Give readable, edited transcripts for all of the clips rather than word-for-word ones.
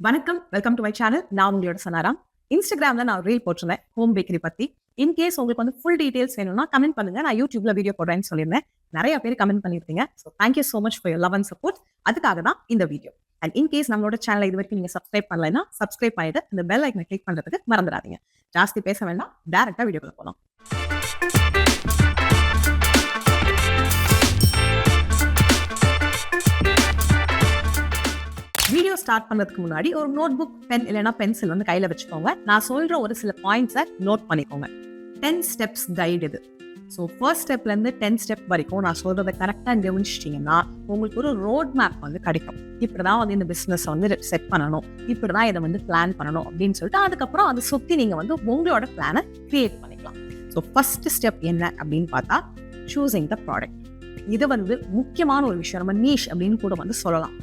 வணக்கம், welcome to my channel. நான் உங்களோட சனாராம். இன்ஸ்டாகிராம்ல நான் ரீல் போட்டிருந்தேன் ஹோம் பேக்கரி பத்தி. இன்கேஸ் உங்களுக்கு வந்து ஃபுல் டீடைல்ஸ் வேணும்னா கமெண்ட் பண்ணுங்க. நான் யூடியூப்ல வீடியோ போடுறேன்னு சொல்லியிருந்தேன். நிறைய பேர் கமெண்ட் பண்ணியிருக்கீங்க. So thank you so much for your love and support. அதுக்காக தான் இந்த வீடியோ. அண்ட் இன்கேஸ் நம்மளோட சேனலை இது வரைக்கும் நீங்க சப்ஸ்கிரைப் பண்ணலைன்னா சப்ஸ்கிரைப் பண்ணிட்டு இந்த பெல் ஐக்கனை கிளிக் பண்றதுக்கு மறந்துடாதீங்க. ஜாஸ்தி பேச வேண்டாம், டைரக்டா வீடியோக்குள்ள போகலாம். வீடியோ ஸ்டார்ட் பண்றதுக்கு முன்னாடி ஒரு நோட் புக், பென் இல்லைன்னா பென்சில் வந்து கையில வச்சுக்கோங்க. நான் சொல்ற ஒரு சில பாயிண்ட்ஸை நோட் பண்ணிக்கோங்க. 10 ஸ்டெப்ஸ் கைடு இது. ஸோ ஃபர்ஸ்ட் ஸ்டெப்ல இருந்து 10 ஸ்டெப் வரைக்கும் நான் சொல்றதை கரெக்டாக கவனிச்சிட்டீங்கன்னா உங்களுக்கு ஒரு ரோட் மேப் வந்து கிடைக்கும். இப்படிதான் வந்து இந்த பிசினஸ் வந்து செட் பண்ணணும், இப்படிதான் இதை வந்து பிளான் பண்ணணும் அப்படின்னு சொல்லிட்டு அதுக்கப்புறம் அதை சுத்தி நீங்க வந்து உங்களோட பிளானை கிரியேட் பண்ணிக்கலாம். ஸோ ஃபர்ஸ்ட் ஸ்டெப் என்ன அப்படின்னு பார்த்தா சூசிங் த ப்ராடக்ட். இது வந்து முக்கியமான ஒரு விஷயம். நம்ம நீஷ் அப்படின்னு கூட வந்து சொல்லலாம்.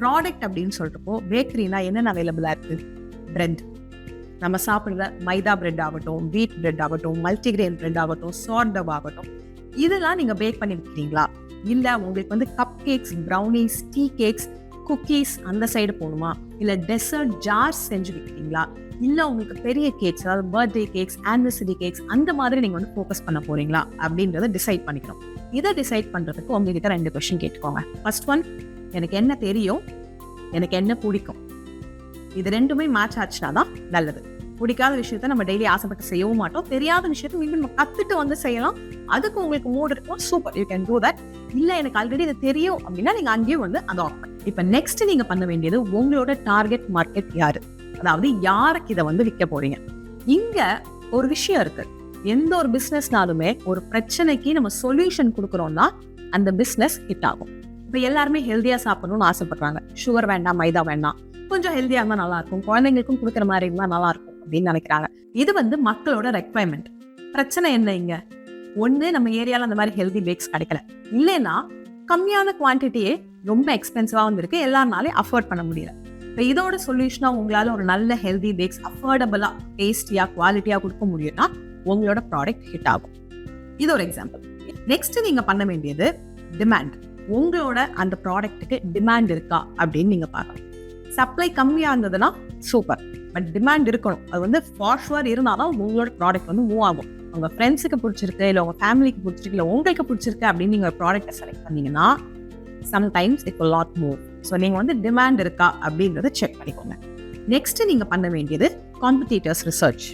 ப்ராடக்ட் அப்படின்னு சொல்லிட்டு பேக்கரினா என்னென்ன அவைலபிளா இருக்கு? பிரெட், நம்ம சாப்பிடுற மைதா பிரெட் ஆகட்டும், வீட் பிரெட் ஆகட்டும், மல்டிகிரெயின் பிரெட் ஆகட்டும், சார்டவ் ஆகட்டும், இதெல்லாம் நீங்க பேக் பண்ணி விற்கிறீங்களா? இல்ல உங்களுக்கு வந்து cup cakes, brownies, tea cakes, cookies அந்த சைடு போகணுமா? இல்ல டெசர்ட் ஜார்ஸ் செஞ்சு விற்கிறீங்களா? இல்ல உங்களுக்கு பெரிய கேக்ஸ், அதாவது பர்த்டே கேக்ஸ், ஆனிவர்சரி கேக்ஸ் அந்த மாதிரி நீங்க வந்து ஃபோக்கஸ் பண்ண போறீங்களா அப்படின்றத டிசைட் பண்ணிக்கணும். இதை டிசைட் பண்றதுக்கு உங்ககிட்ட 2 கொஸ்டின் கேட்டுக்கோங்க. ஃபர்ஸ்ட் ஒன், எனக்கு என்ன தெரியும், எனக்கு என்ன பிடிக்கும். இது ரெண்டுமே மேட்ச் ஆச்சுன்னா தான் நல்லது. பிடிக்காத விஷயத்த நம்ம டெய்லி ஆசைப்பட்டு செய்யவும் மாட்டோம். தெரியாத விஷயத்த மீண்டும் நம்ம கத்துட்டு வந்து செய்யலாம். அதுக்கு உங்களுக்கு மூட் இருக்கும், super, you can do that. இல்ல எனக்கு ஆல்ரெடி இது தெரியும் அப்படின்னா நீங்க அங்கேயும் வந்து அதை ஆஃப் பண்ணு. இப்ப நெக்ஸ்ட் நீங்க பண்ண வேண்டியது உங்களோட டார்கெட் மார்க்கெட் யாரு, அதாவது யாருக்கு இதை வந்து விற்க போறீங்க. இங்க ஒரு விஷயம் இருக்கு. எந்த ஒரு பிசினஸ்னாலுமே ஒரு பிரச்சனைக்கு நம்ம சொல்யூஷன் கொடுக்குறோம்னா அந்த பிசினஸ் ஹிட் ஆகும். இப்போ எல்லாருமே ஹெல்த்தியா சாப்பிடணும்னு ஆசைப்படுறாங்க. சுகர் வேண்டாம், மைதா வேண்டாம், கொஞ்சம் ஹெல்த்தியா இருந்தா நல்லா இருக்கும், குழந்தைங்களுக்கும் கொடுக்குற மாதிரி இருந்தா நல்லா இருக்கும் அப்படின்னு நினைக்கிறாங்க. இது வந்து மக்களோட ரெக்வயர்மெண்ட். பிரச்சனை என்ன இங்க? ஒண்ணு, நம்ம ஏரியால அந்த மாதிரி ஹெல்தி பேக்ஸ் கிடைக்கல, இல்லைன்னா கம்மியான குவான்டிட்டியே ரொம்ப எக்ஸ்பென்சிவா வந்துருக்கு, எல்லாருனாலே அஃபோர்ட் பண்ண முடியல. இப்போ இதோட சொல்யூஷனா உங்களால ஒரு நல்ல ஹெல்தி பேக்ஸ் அஃபோர்டபுளா, டேஸ்டியா, குவாலிட்டியா கொடுக்க முடியும்னா உங்களோட ப்ராடக்ட் ஹிட் ஆகும். இது ஒரு எக்ஸாம்பிள். நெக்ஸ்ட் நீங்க பண்ண வேண்டியது டிமாண்ட். உங்களோட அந்த ப்ராடக்ட்டுக்கு டிமாண்ட் இருக்கா அப்படின்னு நீங்க பார்க்கணும். சப்ளை கம்மியா இருந்ததுன்னா சூப்பர், பட் டிமாண்ட் இருக்கணும். அது வந்து ஃபார் ஷுவர் இருந்தாதான் உங்களோட ப்ராடக்ட் வந்து மூவ் ஆகும். உங்க ஃப்ரெண்ட்ஸுக்கு பிடிச்சிருக்கு, இல்லை உங்க ஃபேமிலிக்கு பிடிச்சிருக்கு, இல்லை உங்களுக்கு பிடிச்சிருக்கு அப்படின்னு நீங்க ப்ராடக்ட்டை செலக்ட் பண்ணீங்கன்னா sometimes it will not move. So நீங்க வந்து டிமாண்ட் இருக்கா அப்படின்றத செக் பண்ணிக்கோங்க. நெக்ஸ்ட் நீங்க பண்ண வேண்டியது காம்படிட்டர்ஸ் ரிசர்ச்.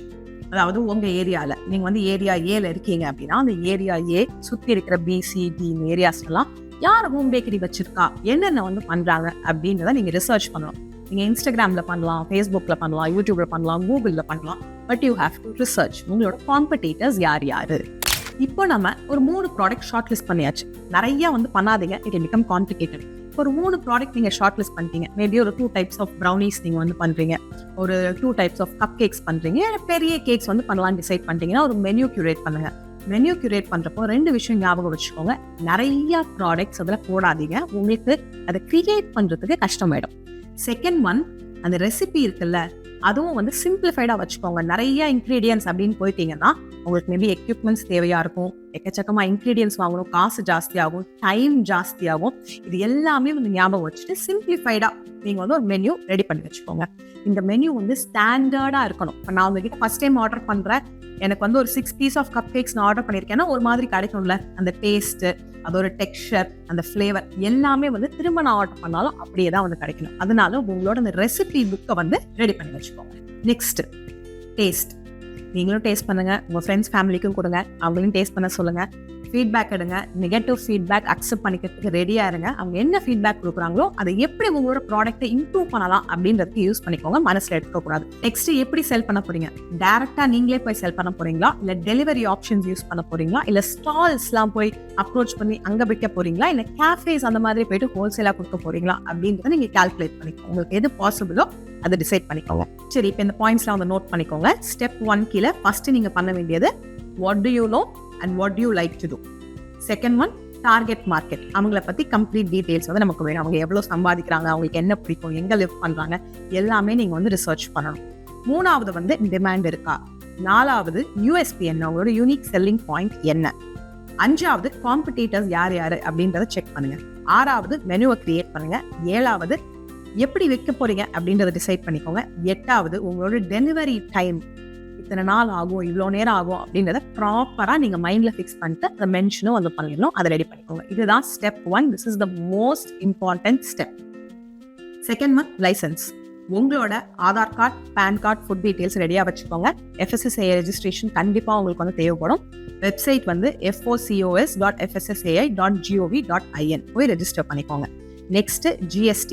அதாவது உங்க ஏரியால நீங்க வந்து ஏரியா ஏல இருக்கீங்க அப்படின்னா அந்த ஏரியா ஏ சுத்தி இருக்கிற BCD ஏரியாஸ் எல்லாம் யார் ஹோம் பேக்கரி வச்சிருக்கா, என்னென்ன வந்து பண்றாங்க அப்படின்றத நீங்க ரிசர்ச் பண்ணணும். நீங்க இன்ஸ்டாகிராம்ல பண்ணலாம், ஃபேஸ்புக்ல பண்ணலாம், யூடியூப்ல பண்ணலாம், கூகுள்ல பண்ணலாம். But you have to research உங்களோட காம்படிட்டர்ஸ் யார் யாரு. இப்போ நம்ம ஒரு 3 ப்ராடக்ட் ஷார்ட் லிஸ்ட் பண்ணியாச்சு. நிறைய வந்து பண்ணாதீங்க, இட் பிகம் காம்ப்ளிகேட்டட். ஒரு 3 ப்ராடக்ட் நீங்க ஷார்ட் லிஸ்ட் பண்ணிட்டீங்க. மேபி ஒரு 2 டைப்ஸ் ஆஃப் brownies நீங்க வந்து பண்றீங்க, ஒரு 2 டைப்ஸ் ஆஃப் கப் கேக்ஸ் பண்றீங்க, பெரிய கேக்ஸ் வந்து பண்ணலாம்னு டிசைட் பண்ணிட்டீங்கன்னா ஒரு மெனு கியூரேட் பண்ணுங்க. மெனு கியூரேட் பண்றப்போ 2 விஷயம் ஞாபகம் வச்சுக்கோங்க. நிறைய ப்ராடக்ட்ஸ் அதில் போடாதீங்க, உங்களுக்கு அதை கிரியேட் பண்றதுக்கு கஷ்டமாயிடும். செகண்ட் ஒன், அந்த ரெசிபி இருக்குல்ல அதுவும் வந்து சிம்பிளிஃபைடா வச்சுக்கோங்க. நிறைய இன்கிரீடியன்ஸ் அப்படின்னு போயிட்டீங்கன்னா உங்களுக்கு மேபி எக்யூப்மெண்ட்ஸ் தேவையா இருக்கும், எக்கச்சக்கமா இன்கிரீடியன்ஸ் வாங்கணும், காசு ஜாஸ்தியாகும், டைம் ஜாஸ்தியாகும். இது எல்லாமே வந்து ஞாபகம் வச்சுட்டு சிம்பிளிஃபைடா நீங்க வந்து ஒரு மெனு ரெடி பண்ணி வச்சுக்கோங்க. இந்த மெனு வந்து ஸ்டாண்டர்டா இருக்கணும். இப்போ நான் உங்ககிட்ட ஃபர்ஸ்ட் டைம் ஆர்டர் பண்றேன், எனக்கு வந்து ஒரு 6 பீஸ் ஆஃப் கப் கேக்ஸ் நான் ஆர்டர் பண்ணியிருக்கேன்னா ஒரு மாதிரி கிடைக்கும்ல, அந்த டேஸ்ட், அதோட டெக்ஸ்சர், அந்த ஃப்ளேவர் எல்லாமே வந்து திரும்ப நான் ஆர்டர் பண்ணாலும் அப்படியே தான் வந்து கிடைக்கணும். அதனால உங்களோட அந்த ரெசிபி புக்கை வந்து ரெடி பண்ணி வச்சுக்கோங்க. Next, taste. நீங்களும் டேஸ்ட் பண்ணுங்க, உங்க ஃப்ரெண்ட்ஸ் ஃபேமிலிக்கும் கொடுங்க, அவங்களையும் டேஸ்ட் பண்ண சொல்லுங்க. ஃபீட்பேக் எடுங்க. நெகட்டிவ் ஃபீட்பேக் அக்செப்ட் பண்ணிக்கிறதுக்கு ரெடியா இருங்க. அவங்க என்ன ஃபீட்பேக் கொடுக்குறாங்களோ அதை எப்படி உங்களோட ப்ராடக்ட்டை இம்ப்ரூவ் பண்ணலாம் அப்படின்றதுக்கு யூஸ் பண்ணிக்கோங்க, மனசுல எடுக்கக்கூடாது. நெக்ஸ்ட், எப்படி செல் பண்ண போறீங்க? டைரக்டா நீங்களே போய் செல் பண்ண போறீங்களா, இல்ல டெலிவரி ஆப்ஷன்ஸ் யூஸ் பண்ண போறீங்களா, இல்ல ஸ்டால்ஸ்லாம் போய் அப்ரோச் பண்ணி அங்க விற்க போறீங்களா, இல்ல கேஃபேஸ் அந்த மாதிரி போயிட்டு ஹோல்சேலா கொடுக்க போறீங்களா அப்படின்றத நீங்க கால்குலேட் பண்ணிக்கோங்க. உங்களுக்கு எது பாசிபிளோ அதை டிசைட் பண்ணிக்கோங்க. சரி, இப்போ இந்த பாயிண்ட்ஸ்லாம் வந்து நோட் பண்ணிக்கோங்க. ஸ்டெப் 1 கீழே ஃபர்ஸ்ட் நீங்க பண்ண வேண்டியது what to you know and what do you like to do. Second one, target market. அவங்கள பத்தி கம்ப்ளீட் டீடைல்ஸ் வந்து நமக்கு வேணும். அவங்க எவ்வளவு சம்பாதிக்கிறாங்க, அவங்களுக்கு என்ன பிடிக்கும், எங்க லிவ் பண்றாங்க, எல்லாமே நீங்க வந்து ரிசர்ச் பண்ணணும். 3வது வந்து டிமாண்ட் இருக்கா. 4வது USP என்ன, அவங்களோட யூனிக் செல்லிங் பாயிண்ட் என்ன. 5வது காம்படிட்டர்ஸ் யார் யாரு அப்படின்றத செக் பண்ணுங்க. 6வது மெனுவை கிரியேட் பண்ணுங்க. 7வது எப்படி வைக்க போறீங்க அப்படின்றத டிசைட் பண்ணிக்கோங்க. 8வது உங்களோட டெலிவரி டைம் இத்தனை நாள் ஆகும், இவ்வளோ நேரம் ஆகும் அப்படின்றத ப்ராப்பராக நீங்கள் மைண்டில் ஃபிக்ஸ் பண்ணிட்டு அதை மென்ஷனும் வந்து பண்ணிடணும், அதை ரெடி பண்ணிக்கோங்க. இதுதான் step 1. This is the most important step. Second one, license. உங்களோட Aadhaar card, pan card, food details ரெடியாக வச்சுக்கோங்க. FSSAI ரெஜிஸ்ட்ரேஷன் கண்டிப்பாக உங்களுக்கு வந்து தேவைப்படும். வெப்சைட் வந்து focos.fssai.gov.in போய் ரெஜிஸ்டர் பண்ணிக்கோங்க. Next GST.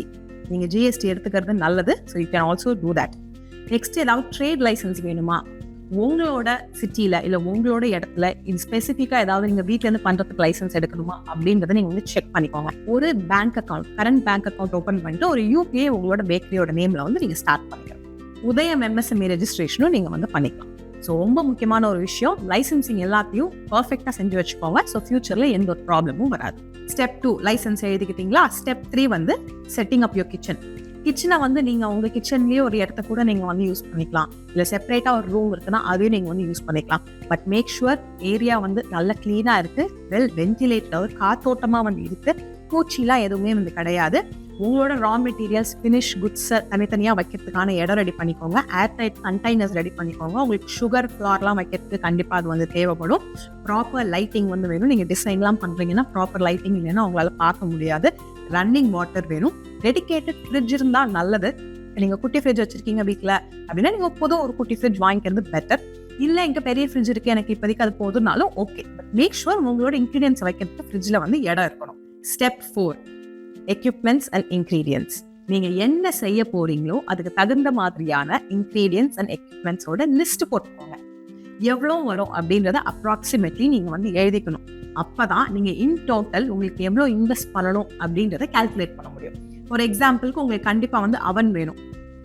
நீங்கள் GST எடுத்துக்கிறது நல்லது. So you can also do that. Next ஏதாவது ட்ரேட் லைசன்ஸ் வேணுமா, உங்களோட சிட்டியில் இல்லை உங்களோட இடத்துல இது ஸ்பெசிஃபிக்காக ஏதாவது நீங்கள் வீட்டிலேருந்து பண்ணுறதுக்கு லைசன்ஸ் எடுக்கணுமா அப்படின்றத நீங்கள் வந்து செக் பண்ணிக்கோங்க. ஒரு bank account, current bank account open பண்ணிட்டு ஒரு UPA உங்களோட பேக்கரியோட நேமில் வந்து நீங்கள் ஸ்டார்ட் பண்ணிக்கலாம். உதயம் MSME ரெஜிஸ்ட்ரேஷனும் நீங்கள் வந்து பண்ணிக்கலாம். ஸோ ரொம்ப முக்கியமான ஒரு விஷயம், லைசன்சிங் எல்லாத்தையும் பர்ஃபெக்டாக செஞ்சு வச்சுக்கோங்க. ஸோ ஃபியூச்சரில் எந்த ஒரு ப்ராப்ளமும் வராது. Step 2, licence எழுதிக்கிட்டீங்களா? ஸ்டெப் 3 வந்து செட்டிங் அப் யோர் கிச்சன். கிச்சனை வந்து நீங்கள் உங்கள் கிச்சன்லேயே ஒரு இடத்த கூட நீங்கள் வந்து யூஸ் பண்ணிக்கலாம். இல்லை செப்பரேட்டாக ஒரு ரூம் இருக்குன்னா அதையும் நீங்கள் வந்து யூஸ் பண்ணிக்கலாம். பட் மேக் ஷுவர் ஏரியா வந்து நல்லா க்ளீனாக இருக்குது, வெல் வென்டிலேட்டர், காத்தோட்டமாக வந்து இருக்குது, பூச்சிலாம் எதுவுமே வந்து கிடையாது. உங்களோட ரா மெட்டீரியல்ஸ், ஃபினிஷ் குட்ஸை தனித்தனியாக வைக்கிறதுக்கான இடம் ரெடி பண்ணிக்கோங்க. ஏர்டைட் கண்டெய்னர்ஸ் ரெடி பண்ணிக்கோங்க. உங்களுக்கு சுகர், ஃப்ளார்லாம் வைக்கிறதுக்கு கண்டிப்பாக அது வந்து தேவைப்படும். ப்ராப்பர் லைட்டிங் வந்து வேணும். நீங்கள் டிசைன்லாம் பண்ணுறீங்கன்னா ப்ராப்பர் லைட்டிங் இல்லைன்னா உங்களால் பார்க்க முடியாது. ரன்னிங் வாட்டர் வேணும். டெடிகேட்டட் ஃப்ரிட்ஜ் இருந்தால் நல்லது. நீங்கள் குட்டி ஃப்ரிட்ஜ் வச்சிருக்கீங்க வீட்டில் அப்படின்னா நீங்கள் பொதுவாக ஒரு குட்டி ஃப்ரிட்ஜ் வாங்கிக்கிறது பெட்டர். இல்லை இங்கே பெரிய ஃப்ரிட்ஜ் இருக்குது எனக்கு இப்போதைக்கு அது போதுனாலும் ஓகே. பட் மேக் ஷுர் உங்களோட இன்க்ரீடியன்ஸ் வைக்கிறதுக்கு ஃப்ரிட்ஜில் வந்து இடம் இருக்கணும். Step 4, equipments and ingredients. நீங்கள் என்ன செய்ய போறீங்களோ அதுக்கு தகுந்த மாதிரியான இன்க்ரீடியன்ஸ் அண்ட் எக்யூப்மெண்ட்ஸோட லிஸ்ட் போட்டுக்கோங்க. எவ்வளோ வரும் அப்படின்றத அப்ராக்சிமேட்லி நீங்கள் வந்து எழுதிக்கணும். அப்போதான் நீங்கள் இன் டோட்டல் உங்களுக்கு எவ்வளோ இன்வெஸ்ட் பண்ணணும் அப்படின்றத கால்குலேட் பண்ண முடியும். ஒரு எக்ஸாம்பிளுக்கு உங்களுக்கு கண்டிப்பாக வந்து அவன் வேணும்,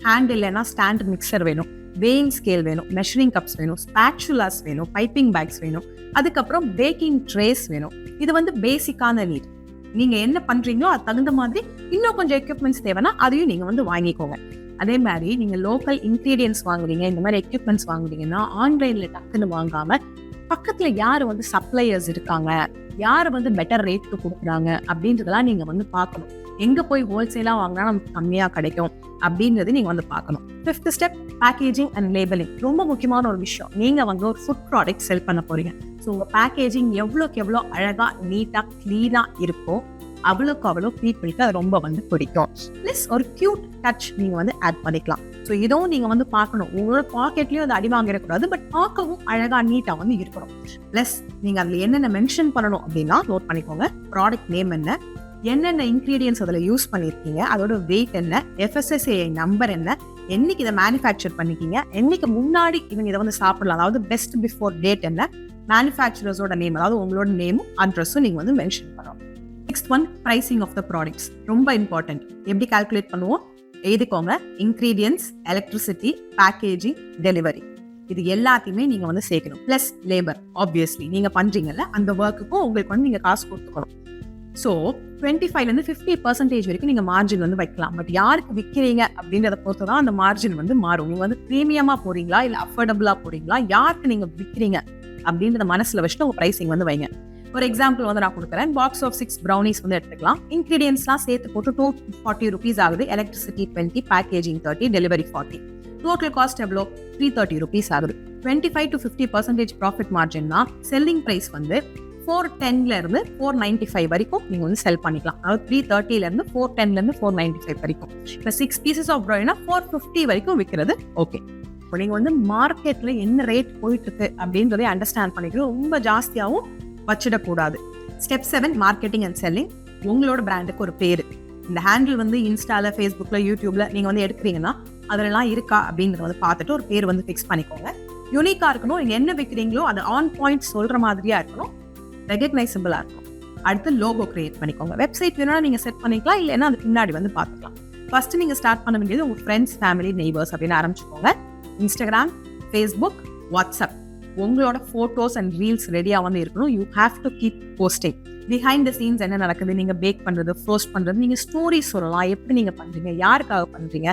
ஹேண்ட் இல்லைன்னா ஸ்டாண்ட் மிக்சர் வேணும், வேயிங் ஸ்கேல் வேணும், மெஷரிங் கப்ஸ் வேணும், ஸ்பேச்சுலாஸ் வேணும், பைப்பிங் பேக்ஸ் வேணும், அதுக்கப்புறம் பேக்கிங் ட்ரேஸ் வேணும். இது வந்து பேசிக்கான நீட். நீங்கள் என்ன பண்ணுறீங்களோ அது தகுந்த மாதிரி இன்னும் கொஞ்சம் எக்யூப்மெண்ட்ஸ் தேவைன்னா அதையும் நீங்கள் வந்து வாங்கிக்கோங்க. அதே மாதிரி நீங்கள் லோக்கல் இன்க்ரீடியன்ஸ் வாங்குறீங்க, இந்த மாதிரி எக்யூப்மெண்ட்ஸ் வாங்குறீங்கன்னா ஆன்லைனில் டக்குன்னு வாங்காமல் பக்கத்தில் யார் வந்து சப்ளையர்ஸ் இருக்காங்க, யார் வந்து பெட்டர் ரேட்டுக்கு கொடுக்குறாங்க அப்படின்றதெல்லாம் நீங்கள் வந்து பார்க்கணும். எங்கே போய் ஹோல்சேலாக வாங்கினா நமக்கு கம்மியாக கிடைக்கும் அப்படின்றது நீங்கள் வந்து பார்க்கணும். 5th step, packaging and labelling. ரொம்ப முக்கியமான ஒரு விஷயம். நீங்கள் வந்து ஒரு ஃபுட் ப்ராடக்ட் செல் பண்ண போகிறீங்க. ஸோ உங்கள் பேக்கேஜிங் எவ்வளோக்கு எவ்வளோ அழகாக, நீட்டாக, க்ளீனாக இருக்கோ அவ்வளோக்கு அவ்வளோ பீப்புளுக்கு அது ரொம்ப வந்து பிடிக்கும். ப்ளஸ் ஒரு க்யூட் டச் நீங்கள் வந்து ஆட் பண்ணிக்கலாம். ஸோ இதுவும் நீங்கள் வந்து பார்க்கணும். உங்களோட பாக்கெட்லேயும் அது அடி வாங்கிடக்கூடாது, பட் பார்க்கவும் அழகாக நீட்டாக வந்து இருக்கணும். ப்ளஸ் நீங்கள் அதில் என்னென்ன மென்ஷன் பண்ணணும் அப்படின்னா நோட் பண்ணிக்கோங்க. ப்ராடக்ட் நேம் என்ன, என்னென்ன இன்க்ரீடியன்ஸ் அதில் யூஸ் பண்ணியிருக்கீங்க, அதோட வெயிட் என்ன, FSSAI நம்பர் என்ன, என்னைக்கு இதை மேனுஃபேக்சர் பண்ணிக்கிங்க, என்னைக்கு முன்னாடி இவங்க இதை வந்து சாப்பிடலாம், அதாவது பெஸ்ட் பிஃபோர் டேட் என்ன, மேனுஃபேக்சரர்ஸோட நேம், அதாவது உங்களோட நேமும் அட்ரஸும் நீங்கள் வந்து மென்ஷன் பண்ணணும். Next one, pricing of the products. ரொம்ப இம்பார்ட்டன்ட். எப்படி கால்குலேட் பண்ணுவோம்? எழுதிக்கோங்க. இன்க்ரீடியன்ஸ், எலக்ட்ரிசிட்டி, பேக்கேஜிங், டெலிவரி, இது எல்லாத்தையுமே நீங்கள் வந்து சேர்க்கணும். ப்ளஸ் லேபர், ஆப்வியஸ்லி நீங்கள் பண்ணுறீங்கல்ல அந்த ஒர்க்குக்கும் உங்களுக்கு வந்து நீங்கள் காசு கொடுத்துக்கணும். ஸோ 25லேருந்து 50% வரைக்கும் நீங்கள் மார்ஜின் வந்து வைக்கலாம். பட் யாருக்கு விற்கிறீங்க அப்படின்றத பொறுத்து தான் அந்த மார்ஜின் வந்து மாறும். நீங்கள் வந்து ப்ரீமியமாக போறீங்களா இல்லை அஃபோர்டபுளாக போறீங்களா, யாருக்கு நீங்கள் விற்கிறீங்க அப்படின்றத மனசில் வச்சுட்டு உங்கள் ப்ரைசிங் வந்து வைங்க. ஒரு எக்ஸாம்பிள் வந்து நான் கொடுக்குறேன். பாக்ஸ் ஆஃப் 6 brownies வந்து எடுத்துக்கலாம். இன்க்ரீடியன்ஸ்லாம் சேர்த்து போட்டு 240 rupees ஆகுது. Electricity 20, packaging 30, delivery 40. Total cost எவ்வளோ? 330 rupees ஆகுது. 25 to 50% ப்ராஃபிட் மார்ஜின்னா செல்லிங் ப்ரைஸ் வந்து 410 495 வரைக்கும் நீங்கள் வந்து செல் பண்ணிக்கலாம். அதாவது 330 410 495 வரைக்கும். இப்போ 6 pieces ஆஃப் brownie 450 வரைக்கும் விற்கிறது ஓகே. இப்போ நீங்கள் வந்து மார்க்கெட்டில் என்ன ரேட் போயிட்டு இருக்கு அப்படின்றதை அண்டர்ஸ்டாண்ட் பண்ணிக்கணும். ரொம்ப ஜாஸ்தியாகவும் வச்சிடக்கூடாது. Step 7, marketing and selling. உங்களோட பிராண்டுக்கு ஒரு பேர். இந்த ஹேண்டில் வந்து இன்ஸ்டால, ஃபேஸ்புக்கில், யூடியூப்ல நீங்கள் வந்து எடுக்கிறீங்கன்னா அதெல்லாம் இருக்கா அப்படின்றத வந்து பார்த்துட்டு ஒரு பேர் வந்து ஃபிக்ஸ் பண்ணிக்கோங்க. யூனிக்காக இருக்கணும். நீங்கள் என்ன விற்கிறீங்களோ அது ஆன் பாயிண்ட் சொல்கிற மாதிரியா இருக்கணும், ரெகக்னைசபிளாக இருக்கும். அடுத்து லோகோ கிரியேட் பண்ணிக்கோங்க. வெப்சைட் வேணும்னா நீங்கள் செட் பண்ணிக்கலாம், இல்லைன்னா அது பின்னாடி வந்து பார்த்துக்கலாம். ஃபர்ஸ்ட் நீங்கள் ஸ்டார்ட் பண்ண வேண்டியது உங்கள் ஃப்ரெண்ட்ஸ், ஃபேமிலி, நெய்பர்ஸ் அப்படின்னு ஆரம்பிச்சுக்கோங்க. இன்ஸ்டாகிராம், ஃபேஸ்புக், வாட்ஸ்அப், உங்களோட ஃபோட்டோஸ் அண்ட் ரீல்ஸ் ரெடியாக வந்து இருக்கணும். You have to keep posting. Behind the scenes என்ன நடக்குது, நீங்கள் பேக் பண்ணுறது, ரோஸ்ட் பண்ணுறது, நீங்கள் ஸ்டோரிஸ் சொல்லலாம். எப்படி நீங்கள் பண்ணுறீங்க, யாருக்காக பண்ணுறீங்க,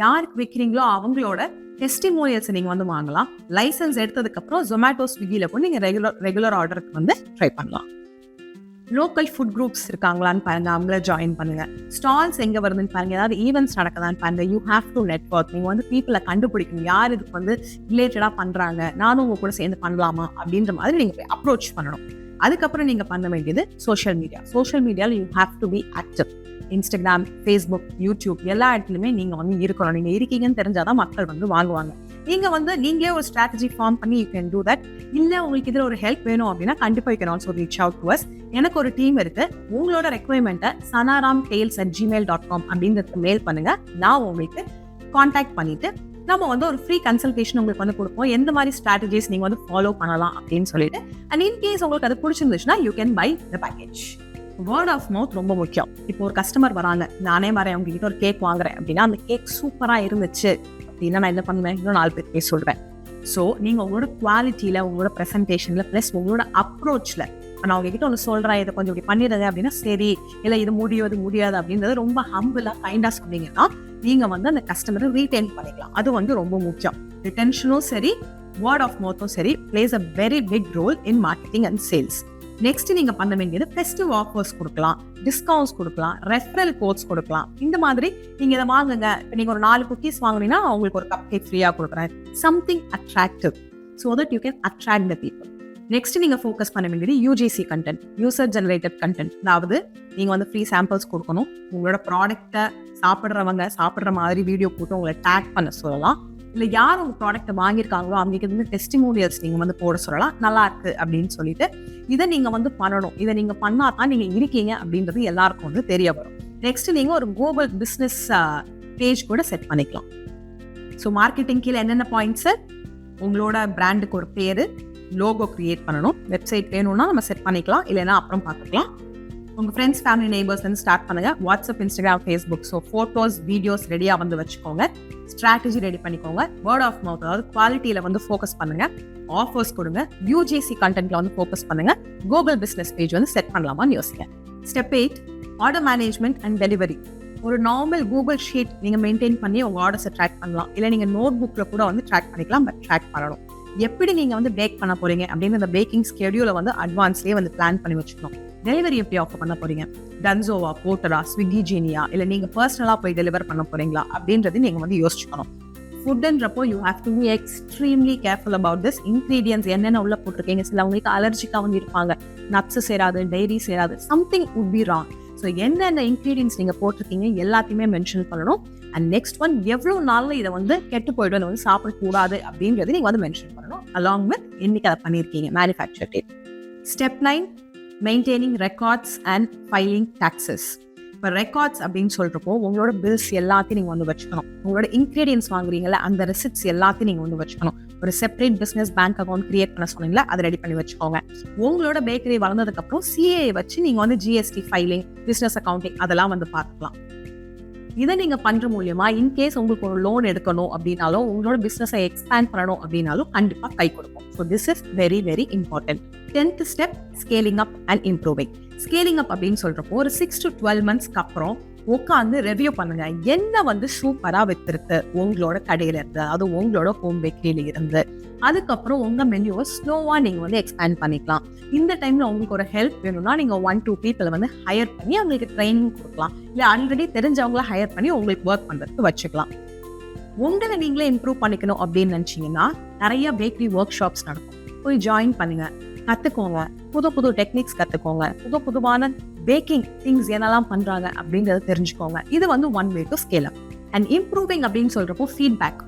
யாருக்கு விற்கிறீங்களோ அவங்களோட டெஸ்டிமோனியல்ஸ் நீங்கள் வந்து வாங்கலாம். லைசன்ஸ் எடுத்ததுக்கப்புறம் ஜொமேட்டோ, ஸ்விக்கியில் கூட நீங்கள் ரெகுலர் ஆர்டருக்கு வந்து ட்ரை பண்ணலாம். லோக்கல் ஃபுட் குரூப்ஸ் இருக்காங்களான்னு பாருங்க, அவங்கள ஜாயின் பண்ணுங்க. ஸ்டால்ஸ் எங்க வருதுன்னு பாருங்க, ஏதாவது ஈவெண்ட்ஸ் நடக்குதான்னு பாருங்க. You have to network. நீங்க வந்து பீப்புளை கண்டுபிடிக்கணும், யார் இதுக்கு வந்து ரிலேட்டடா பண்றாங்க, நானும் உங்க கூட சேர்ந்து பண்ணலாமா அப்படின்ற மாதிரி நீங்க போய் அப்ரோச் பண்ணணும். அதுக்கப்புறம் நீங்க பண்ண வேண்டியது சோஷியல் மீடியா. சோஷியல் மீடியாவில் you have to be active. Instagram, Facebook, YouTube எல்லா இடத்துலையுமே நீங்க வந்து இருக்கணும். நீங்க இருக்கீங்கன்னு தெரிஞ்சாதான் மக்கள் வந்து வாங்குவாங்க. நீங்க வந்து நீங்களே ஒரு ஸ்ட்ராட்டஜி ஃபார்ம் பண்ணி யூ கேன் டூ தட். இல்ல உங்களுக்கு இதுல ஒரு ஹெல்ப் வேணும் அப்படின்னா கண்டிப்பா you can also reach out to us. எனக்கு ஒரு டீம் இருக்கு. உங்களோட ரெக்வயர்மெண்ட்டை sanaramtales@gmail.com அப்படின்றதுக்கு மெயில் பண்ணுங்க. நான் உங்களுக்கு கான்டாக்ட் பண்ணிட்டு நம்ம வந்து ஒரு ஃப்ரீ கன்சல்டேஷன் உங்களுக்கு வந்து கொடுப்போம். எந்த மாதிரி ஸ்ட்ராட்டஜிஸ் நீங்க வந்து ஃபாலோ பண்ணலாம் அப்படின்னு சொல்லிட்டு. அண்ட் இன்கேஸ் உங்களுக்கு அது பிடிச்சிருந்துச்சுன்னா you can buy the package. Word of mouth ரொம்ப முக்கியம். இப்போ ஒரு கஸ்டமர் வராங்க, நானே வரேன் உங்ககிட்ட ஒரு கேக் வாங்குறேன் அப்படின்னா அந்த கேக் சூப்பரா இருந்துச்சு அப்படின்னா நான் என்ன பண்ணுவேன், இன்னும் 4 பேர் பேச சொல்றேன். ஸோ நீங்க உங்களோட குவாலிட்டியில, உங்களோட ப்ரெசன்டேஷன்ல, பிளஸ் உங்களோட அப்ரோச்ல, நான் உங்ககிட்ட ஒன்று சொல்றேன், இதை கொஞ்சம் இப்படி பண்ணிடுங்க அப்படின்னா சரி, இல்லை இது முடியாது அப்படின்றது ரொம்ப ஹம்பிளா கைண்டா சொன்னீங்கன்னா நீங்க வந்து அந்த கஸ்டமரை ரீடைன் பண்ணிக்கலாம். அது வந்து ரொம்ப முக்கியம். ரிட்டென்ஷனும் சரி, வேர்ட் ஆஃப் மவுத்தும் சரி plays a very big role in marketing and sales. Next நீங்க பண்ண வேண்டியது ஃபெஸ்டிவ் ஆஃபர்ஸ் கொடுக்கலாம், டிஸ்கவுண்ட்ஸ் கொடுக்கலாம், ரெஃபரல் கோட்ஸ் கொடுக்கலாம். இந்த மாதிரி நீங்க இதை வாங்குங்க, இப்போ நீங்க ஒரு 4 குக்கீஸ் வாங்குனீங்கன்னா உங்களுக்கு ஒரு கப் கேக் ஃப்ரீயா கொடுக்குறேன். Something attractive so that you can attract the people. Next நீங்க ஃபோக்கஸ் பண்ண வேண்டியது UGC content, user generated content. அதாவது நீங்க வந்து ஃப்ரீ சாம்பிள்ஸ் கொடுக்கணும். உங்களோட ப்ராடக்ட்டை சாப்பிட்றவங்க சாப்பிட்ற மாதிரி வீடியோ போட்டு உங்களை டேக் பண்ண சொல்லலாம். இல்லை யார் உங்க ப்ராடக்ட்டை வாங்கியிருக்காங்களோ அவங்களுக்கு வந்து டெஸ்டிமோனியல்ஸ் நீங்க வந்து போட சொல்லலாம், நல்லா இருக்கு அப்படின்னு சொல்லிட்டு. இதை நீங்க வந்து பண்ணணும். இதை நீங்க பண்ணாதான் நீங்க இருக்கீங்க அப்படின்றது எல்லாருக்கும் வந்து தெரிய வரும். நெக்ஸ்ட் நீங்க ஒரு குளோபல் பிஸ்னஸ் பேஜ் கூட செட் பண்ணிக்கலாம். ஸோ மார்க்கெட்டிங் கீழே என்னென்ன பாயிண்ட்ஸ், உங்களோட பிராண்டுக்கு ஒரு பேரு, லோகோ கிரியேட் பண்ணணும். வெப்சைட் வேணும்னா நம்ம செட் பண்ணிக்கலாம், இல்லைன்னா அப்புறம் பார்த்துக்கலாம். உங்க ஃப்ரெண்ட்ஸ், ஃபேமிலி, நெய்பர்ஸ் வந்து ஸ்டார்ட் பண்ணுங்க. WhatsApp, Instagram, Facebook. So photos, videos ரெடியா வந்து வச்சுக்கோங்க. ஸ்ட்ராட்டஜி ரெடி பண்ணிக்கோங்க. வேர்ட் ஆஃப் மவுத், அதாவது குவாலிட்டியில வந்து ஃபோக்கஸ் பண்ணுங்க. ஆஃபர்ஸ் கொடுங்க. யூஜிசி கண்டென்ட்ல வந்து ஃபோக்கஸ் பண்ணுங்க. குளோபல் பிசினஸ் பேஜ் வந்து செட் பண்ணலாமான்னு யோசிங்க. Step 8, order management and delivery. ஒரு நார்மல் கூகுள் ஷீட் நீங்க மெயின்டைன் பண்ணி உங்க ஆர்டர்ஸை ட்ராக் பண்ணலாம். இல்லை நீங்க நோட் புக்ல கூட வந்து ட்ராக் பண்ணிக்கலாம். பட் ட்ராக் பண்ணணும். எப்படி நீங்க வந்து பேக் பண்ண போறீங்க அப்படின்னு அந்த பேக்கிங் ஸ்கெடியூலை வந்து அட்வான்ஸ்லேயே வந்து பிளான் பண்ணி வச்சுக்கணும். டெலிவரி எப்படி ஆஃபர் பண்ண போறீங்க, டன்சோவா, போர்ட்டரா, ஸ்விக்கி, ஜீனியா, இல்லை நீங்க பர்சனலா போய் டெலிவர் பண்ண போறீங்களா அப்படின்றது நீங்க வந்து யோசிச்சுக்கணும். ஃபுட்ன்றப்போ you have to be extremely careful about this. Ingredients என்னென்ன உள்ள போட்டிருக்கீங்க. சில அவங்களுக்கு அலர்ஜிக்கா வந்து இருப்பாங்க, நட்ஸ் சேராது, டைரி சேராது, something would be wrong. So என்னென்ன இன்கிரீடியன்ஸ் நீங்க போட்டிருக்கீங்க எல்லாத்தையுமே மென்ஷன் பண்ணணும். அண்ட் நெக்ஸ்ட் ஒன், எவ்வளவு நாள்ல இதை வந்து கெட்டு போயிடும், இதை வந்து சாப்பிடக்கூடாது அப்படின்றது நீங்க வந்து மென்ஷன் பண்ணணும். அலாங் வித் என்னைக்கு அதை பண்ணியிருக்கீங்க, manufacture date. Step 9, maintaining records and filing taxes. இப்போ ரெக்கார்ட்ஸ் அப்படின்னு சொல்றப்போ உங்களோட பில்ஸ் எல்லாத்தையும் நீங்க வந்து வச்சுக்கணும். உங்களோட இன்கிரீடியன்ஸ் வாங்குறீங்கல்ல, அந்த ரெசிப்ட்ஸ் எல்லாத்தையும் நீங்க வந்து வச்சுக்கணும். ஒரு separate business bank account create பண்ண சொன்னீங்களா, அதை ரெடி பண்ணி வச்சுக்கோங்க. உங்களோட பேக்கரி வளர்ந்ததுக்கு அப்புறம் சிஏ வச்சு நீங்க வந்து ஜிஎஸ்டி ஃபைலிங், பிசினஸ் அக்கௌண்டிங் அதெல்லாம் வந்து பார்த்துக்கலாம். இதை நீங்க பண்ற மூலியமா இன்கேஸ் உங்களுக்கு ஒரு லோன் எடுக்கணும் அப்படின்னாலும், உங்களோட பிசினஸை எக்ஸ்பேண்ட் பண்ணணும் அப்படின்னாலும் கண்டிப்பா கை கொடுக்கும். So this is very very important. 10th step, scaling up and improving. Scaling அப் அப்படின்னு சொல்றப்போ ஒரு 6 to 12 monthsக்கு அப்புறம் உட்காந்து ரெவியூ பண்ணுங்க. என்ன வந்து சூப்பரா வித்திருக்கு உங்களோட கடையில இருந்து, அது உங்களோட ஹோம் பேக்கரியில இருந்து. அதுக்கப்புறம் உங்க மெனுவை ஸ்லோவா நீங்க வந்து எக்ஸ்பேண்ட் பண்ணிக்கலாம். இந்த டைம்ல உங்களுக்கு ஒரு ஹெல்ப் வேணும்னா நீங்க 1-2 people வந்து ஹையர் பண்ணி அவங்களுக்கு ட்ரைனிங் கொடுக்கலாம். இல்ல ஆல்ரெடி தெரிஞ்சவங்கள ஹையர் பண்ணி உங்களுக்கு ஒர்க் பண்றதுக்கு வச்சுக்கலாம். உங்களை நீங்களே இம்ப்ரூவ் பண்ணிக்கணும் அப்படின்னு நினைச்சீங்கன்னா நிறைய பேக்கரி ஒர்க் ஷாப்ஸ் நடக்கும். போய் ஜாயின் பண்ணுங்க, கத்துக்கோங்க. புது டெக்னிக்ஸ் கத்துக்கோங்க. புதுவான பேக்கிங் திங்ஸ் என்னெல்லாம் பண்றாங்க அப்படின்றத தெரிஞ்சுக்கோங்க. இது வந்து one way to scale up. And improving அப்படின்னு சொல்றப்போ ஃபீட்பேக்.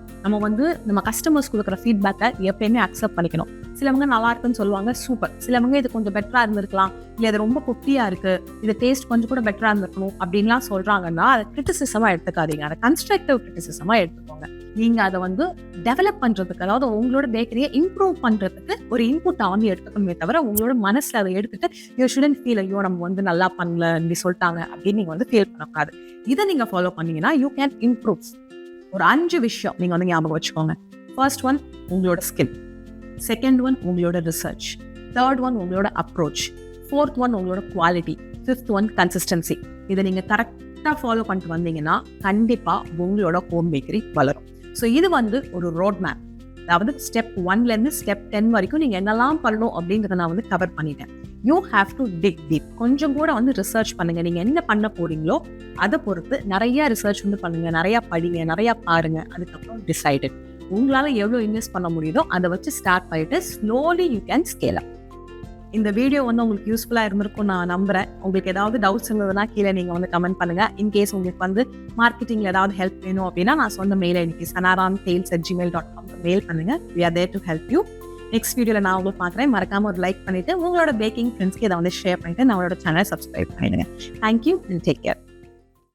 நம்ம கஸ்டமர்ஸ் கொடுக்குற ஃபீட்பேக்கை எப்பயுமே அக்செப்ட் பண்ணிக்கணும். சிலவங்க நல்லா இருக்குன்னு சொல்லுவாங்க, சூப்பர். சிலவங்க இது கொஞ்சம் பெட்டரா இருந்திருக்கலாம், இல்லை இது ரொம்ப குட்டியா இருக்கு, இது டேஸ்ட் கொஞ்சம் கூட பெட்டரா இருந்திருக்கணும் அப்படின்லாம் சொல்றாங்கன்னா அதை கிரிட்டிசிசமா எடுத்துக்காதீங்க. அதை கன்ஸ்ட்ரக்டிவ் கிரிட்டிசிசமா எடுத்துக்கோங்க. நீங்க அதை வந்து டெவலப் பண்றதுக்கு, அதாவது உங்களோட பேக்கரியை இம்ப்ரூவ் பண்றதுக்கு ஒரு இன்புட்டா வந்து எடுத்துக்கணுமே தவிர உங்களோட மனசுல அதை எடுத்துட்டு யூ ஷுடன்ட் ஃபீல் ஐயோ நம்ம வந்து நல்லா பண்ணல இப்படி சொல்லிட்டாங்க அப்படின்னு நீங்க வந்து ஃபீல் பண்ணக்கூடாது. இதை நீங்க ஃபாலோ பண்ணீங்கன்னா யூ கேன் இம்ப்ரூவ். ஒரு 5 விஷயம் நீங்க வந்து ஞாபகம் வச்சுக்கோங்க. ஃபர்ஸ்ட் ஒன் உங்களோட ஸ்கில், செகண்ட் ஒன் உங்களோட ரிசர்ச், தேர்ட் ஒன் உங்களோட அப்ரோச், ஃபோர்த் ஒன் உங்களோட குவாலிட்டி, ஃபிஃப்த் ஒன் கன்சிஸ்டன்சி. இதை நீங்க கரெக்டா ஃபாலோ பண்ணிட்டு வந்தீங்கன்னா கண்டிப்பா உங்களோட ஹோம் பேக்கரி வளரும். ஸோ இது வந்து ஒரு ரோட் மேப். அதாவது ஸ்டெப் 1லேருந்து ஸ்டெப் 10 வரைக்கும் நீங்க என்னெல்லாம் பண்ணணும் அப்படின்றத நான் வந்து கவர் பண்ணிட்டேன். You have to dig deep. கொஞ்சம் கூட வந்து ரிசர்ச் பண்ணுங்க. நீங்க என்ன பண்ண போறீங்களோ அதை பொறுத்து நிறைய ரிசர்ச் வந்து பண்ணுங்க, நிறைய படிங்க, நிறைய பாருங்க. அதுக்கப்புறம் டிசைடட். உங்களால எவ்வளோ இன்வெஸ்ட் பண்ண முடியுதோ அதை வச்சு ஸ்டார்ட் பண்ணிட்டு slowly you can scale up. இந்த வீடியோ வந்து உங்களுக்கு யூஸ்ஃபுல்லாக இருந்திருக்கும் நான் நம்புறேன். உங்களுக்கு ஏதாவது டவுட்ஸ் இருந்ததுன்னா கீழே நீங்கள் வந்து கமெண்ட் பண்ணுங்க. இன்கேஸ் உங்களுக்கு வந்து மார்க்கெட்டிங்கில் ஏதாவது ஹெல்ப் வேணும் அப்படின்னா நான் சொன்ன மெயில் ஐடிக்கு sanaramtales@gmail.com மெயில் பண்ணுங்க. we are there to help you. Next வீடியோவில் நான் உங்களுக்கு பார்க்குறேன். மறக்காம ஒரு லைக் பண்ணிட்டு உங்களோட பேக்கிங் ஃப்ரெண்ட்ஸ்க்கு இதை வந்து ஷேர் பண்ணிட்டு நம்மளோட சேனலை சப்ஸ்கிரைப் பண்ணிடுங்க. Thank you and take care.